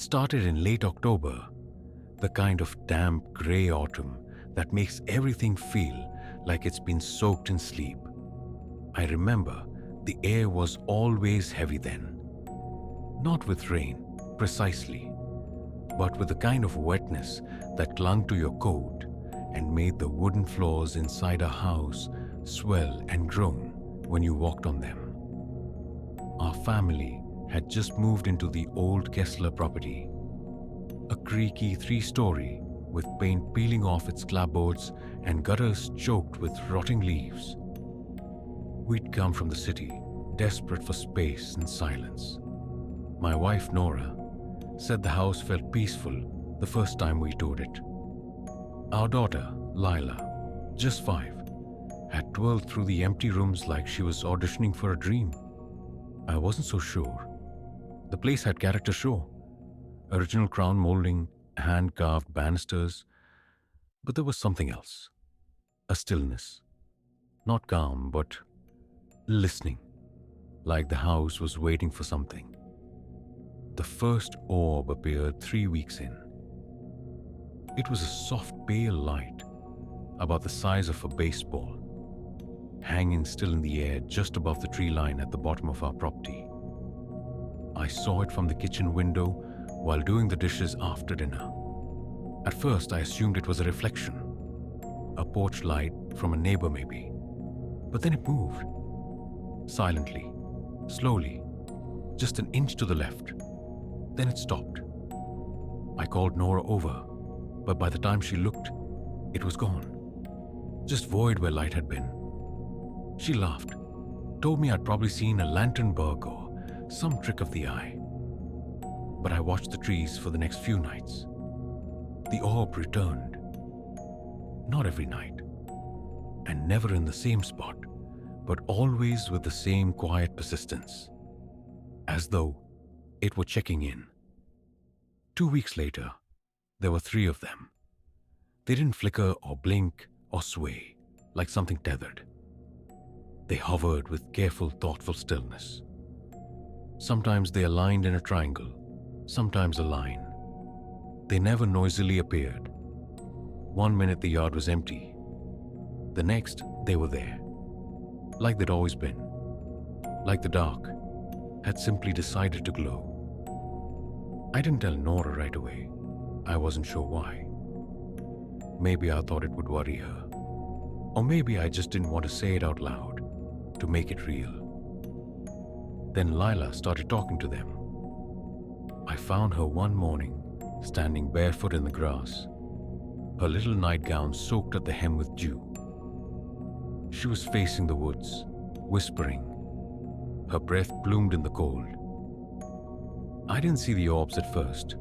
started in late October, the kind of damp grey autumn that makes everything feel like it's been soaked in sleep. I remember the air was always heavy then. Not with rain, precisely, but with the kind of wetness that clung to your coat and made the wooden floors inside a house swell and groan when you walked on them. Our family had just moved into the old Kessler property, a creaky 3-story with paint peeling off its clapboards and gutters choked with rotting leaves. We'd come from the city, desperate for space and silence. My wife, Nora, said the house felt peaceful the first time we toured it. Our daughter, Lila, just 5, had twirled through the empty rooms like she was auditioning for a dream. I wasn't so sure. The place had character show. Original crown molding, hand-carved banisters. But there was something else. A stillness. Not calm, but listening. Like the house was waiting for something. The first orb appeared 3 weeks in. It was a soft pale light, about the size of a baseball, hanging still in the air just above the tree line at the bottom of our property. I saw it from the kitchen window while doing the dishes after dinner. At first, I assumed it was a reflection, a porch light from a neighbor maybe. But then it moved. Silently, slowly, just an inch to the left. Then it stopped. I called Nora over, but by the time she looked, it was gone. Just void where light had been. She laughed, told me I'd probably seen a lantern bug or some trick of the eye. But I watched the trees for the next few nights. The orb returned. Not every night, and never in the same spot, but always with the same quiet persistence, as though it were checking in. 2 weeks later, there were 3 of them. They didn't flicker or blink or sway like something tethered. They hovered with careful, thoughtful stillness. Sometimes they aligned in a triangle, sometimes a line. They never noisily appeared. 1 minute the yard was empty. The next, they were there. Like they'd always been. Like the dark had simply decided to glow. I didn't tell Nora right away. I wasn't sure why. Maybe I thought it would worry her. Or maybe I just didn't want to say it out loud, to make it real. Then Lila started talking to them. I found her one morning, standing barefoot in the grass, her little nightgown soaked at the hem with dew. She was facing the woods, whispering. Her breath bloomed in the cold. I didn't see the orbs at first,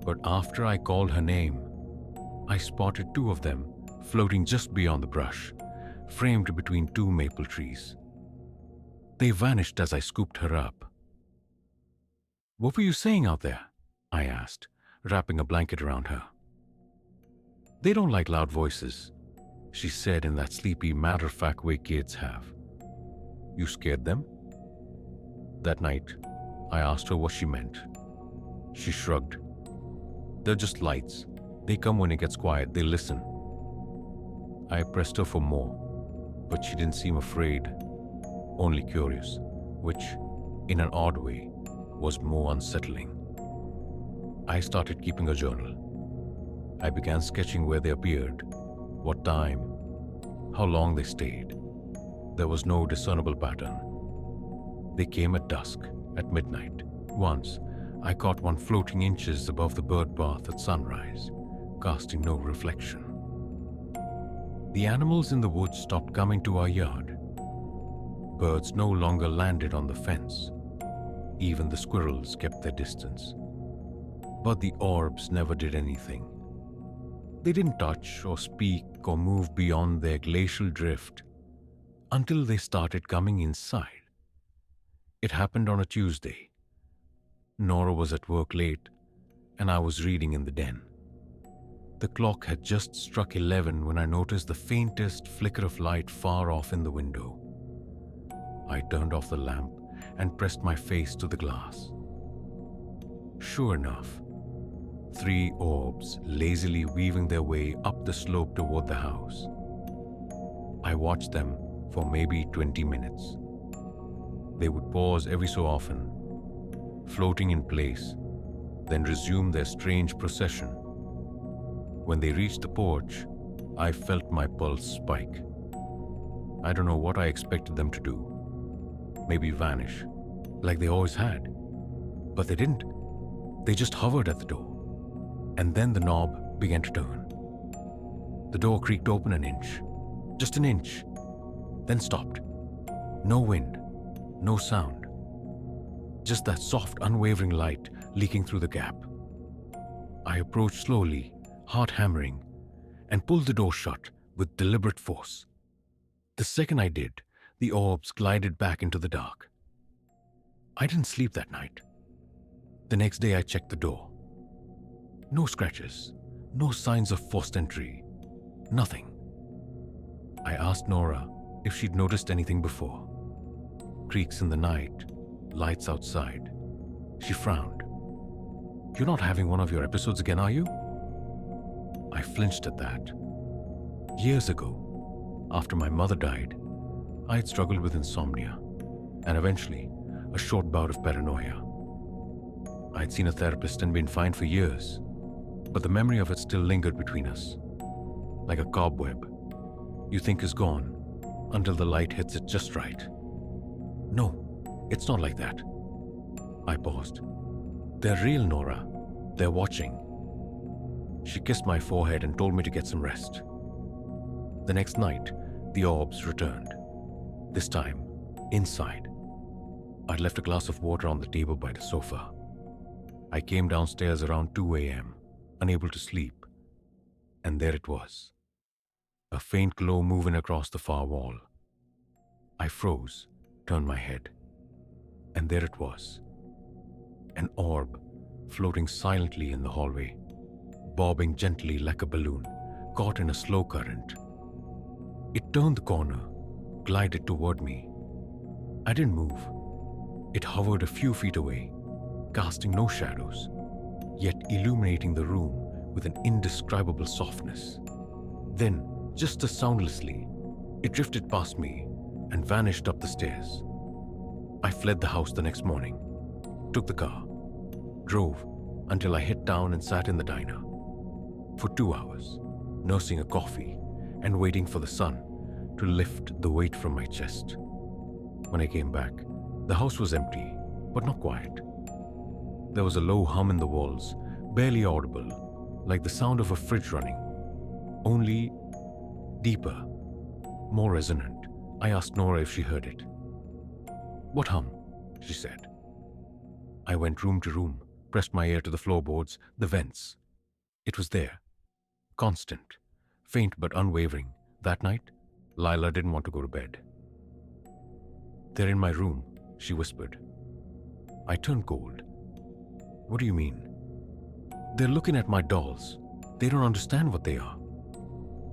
but after I called her name, I spotted 2 of them floating just beyond the brush, framed between 2 maple trees. They vanished as I scooped her up. "What were you saying out there?" I asked, wrapping a blanket around her. "They don't like loud voices," she said in that sleepy, matter-of-fact way kids have. "You scared them?" That night, I asked her what she meant. She shrugged. "They're just lights. They come when it gets quiet, they listen." I pressed her for more, but she didn't seem afraid, only curious, which, in an odd way, was more unsettling. I started keeping a journal. I began sketching where they appeared, what time, how long they stayed. There was no discernible pattern. They came at dusk, at midnight. Once, I caught one floating inches above the bird bath at sunrise, casting no reflection. The animals in the woods stopped coming to our yard. Birds no longer landed on the fence. Even the squirrels kept their distance. But the orbs never did anything. They didn't touch or speak or move beyond their glacial drift until they started coming inside. It happened on a Tuesday. Nora was at work late, and I was reading in the den. The clock had just struck 11 when I noticed the faintest flicker of light far off in the window. I turned off the lamp and pressed my face to the glass. Sure enough, 3 orbs lazily weaving their way up the slope toward the house. I watched them for maybe 20 minutes. They would pause every so often, floating in place, then resume their strange procession. When they reached the porch, I felt my pulse spike. I don't know what I expected them to do. Maybe vanish, like they always had. But they didn't. They just hovered at the door. And then the knob began to turn. The door creaked open an inch. Just an inch. Then stopped. No wind. No sound. Just that soft, unwavering light leaking through the gap. I approached slowly, heart hammering, and pulled the door shut with deliberate force. The second I did, the orbs glided back into the dark. I didn't sleep that night. The next day I checked the door. No scratches, no signs of forced entry, nothing. I asked Nora if she'd noticed anything before. Creaks in the night, lights outside. She frowned. "You're not having one of your episodes again, are you?" I flinched at that. Years ago, after my mother died, I had struggled with insomnia and eventually a short bout of paranoia. I'd seen a therapist and been fine for years, but the memory of it still lingered between us, like a cobweb you think is gone until the light hits it just right. "No, it's not like that." I paused. "They're real, Nora. They're watching." She kissed my forehead and told me to get some rest. The next night, the orbs returned. This time, inside. I'd left a glass of water on the table by the sofa. I came downstairs around 2 a.m., unable to sleep. And there it was. A faint glow moving across the far wall. I froze, turned my head. And there it was. An orb floating silently in the hallway, bobbing gently like a balloon, caught in a slow current. It turned the corner, glided toward me. I didn't move. It hovered a few feet away, casting no shadows, yet illuminating the room with an indescribable softness. Then, just as soundlessly, it drifted past me and vanished up the stairs. I fled the house the next morning, took the car, drove until I hit town and sat in the diner. For 2 hours, nursing a coffee and waiting for the sun to lift the weight from my chest. When I came back, the house was empty, but not quiet. There was a low hum in the walls, barely audible, like the sound of a fridge running. Only deeper, more resonant. I asked Nora if she heard it. "What hum?" she said. I went room to room, pressed my ear to the floorboards, the vents. It was there. Constant, faint but unwavering. That night, Lila didn't want to go to bed. "They're in my room," she whispered. I turned cold. "What do you mean?" "They're looking at my dolls. They don't understand what they are."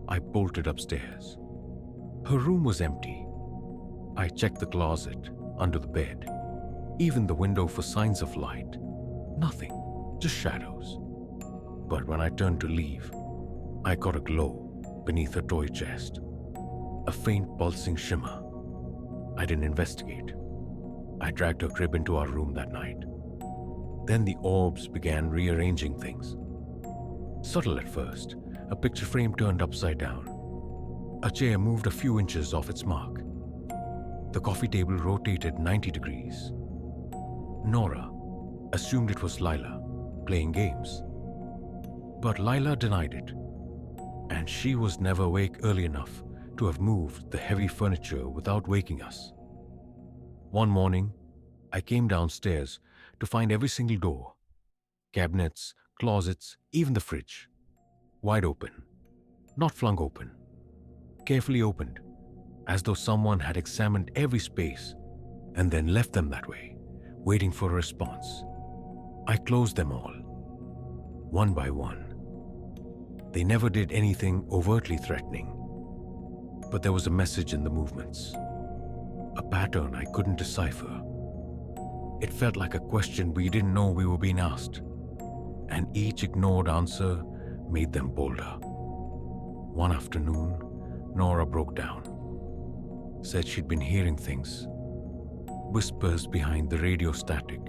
I bolted upstairs. Her room was empty. I checked the closet, under the bed, even the window for signs of light. Nothing, just shadows. But when I turned to leave, I caught a glow beneath her toy chest. A faint pulsing shimmer. I didn't investigate. I dragged her crib into our room that night. Then the orbs began rearranging things. Subtle at first, a picture frame turned upside down. A chair moved a few inches off its mark. The coffee table rotated 90 degrees. Nora assumed it was Lila, playing games. But Lila denied it, and she was never awake early enough to have moved the heavy furniture without waking us. One morning, I came downstairs to find every single door, cabinets, closets, even the fridge, wide open, not flung open, carefully opened, as though someone had examined every space and then left them that way, waiting for a response. I closed them all, one by one. They never did anything overtly threatening, but there was a message in the movements, a pattern I couldn't decipher. It felt like a question we didn't know we were being asked, and each ignored answer made them bolder. One afternoon, Nora broke down, said she'd been hearing things, whispers behind the radio static,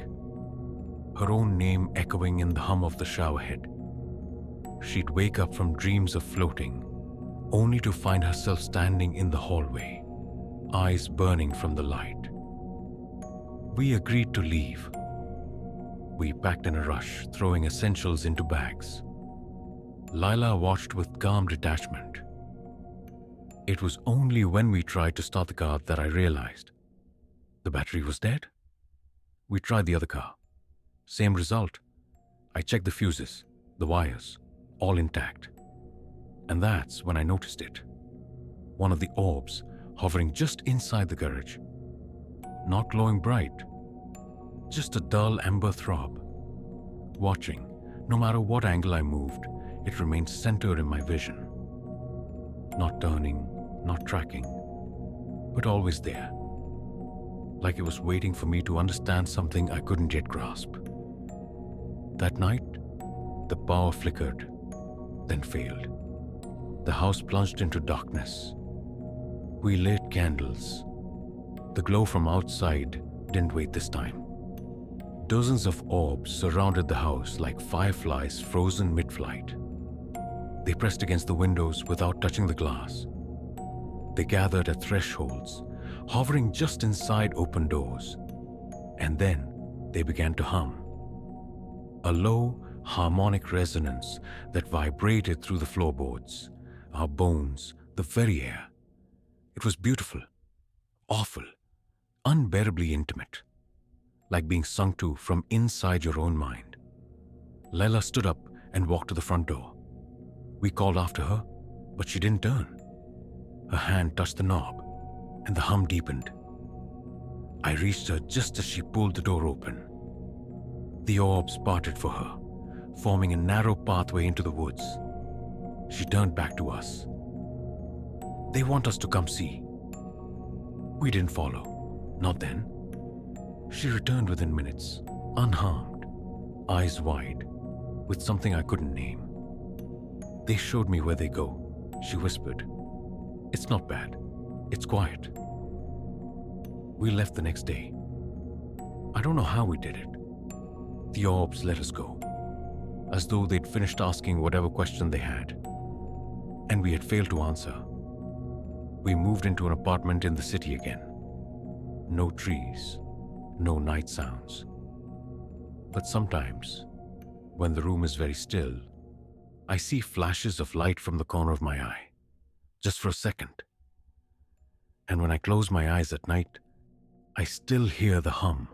her own name echoing in the hum of the showerhead. She'd wake up from dreams of floating, only to find herself standing in the hallway, eyes burning from the light. We agreed to leave. We packed in a rush, throwing essentials into bags. Lila watched with calm detachment. It was only when we tried to start the car that I realized the battery was dead. We tried the other car. Same result. I checked the fuses, the wires, all intact. And that's when I noticed it. One of the orbs hovering just inside the garage. Not glowing bright, just a dull amber throb. Watching, no matter what angle I moved, it remained centered in my vision. Not turning, not tracking, but always there. Like it was waiting for me to understand something I couldn't yet grasp. That night, the power flickered, then failed. The house plunged into darkness. We lit candles. The glow from outside didn't wait this time. Dozens of orbs surrounded the house like fireflies frozen mid-flight. They pressed against the windows without touching the glass. They gathered at thresholds, hovering just inside open doors. And then they began to hum. A low, harmonic resonance that vibrated through the floorboards, our bones, the very air. It was beautiful, awful, unbearably intimate, like being sung to from inside your own mind. Lila stood up and walked to the front door. We called after her, but she didn't turn. Her hand touched the knob, and the hum deepened. I reached her just as she pulled the door open. The orbs parted for her, forming a narrow pathway into the woods. She turned back to us. They want us to come see. We didn't follow, not then. She returned within minutes, unharmed, eyes wide, with something I couldn't name. They showed me where they go, she whispered. It's not bad. It's quiet. We left the next day. I don't know how we did it. The orbs let us go, as though they'd finished asking whatever question they had. And we had failed to answer. We moved into an apartment in the city again. No trees, no night sounds. But sometimes, when the room is very still, I see flashes of light from the corner of my eye, just for a second. And when I close my eyes at night, I still hear the hum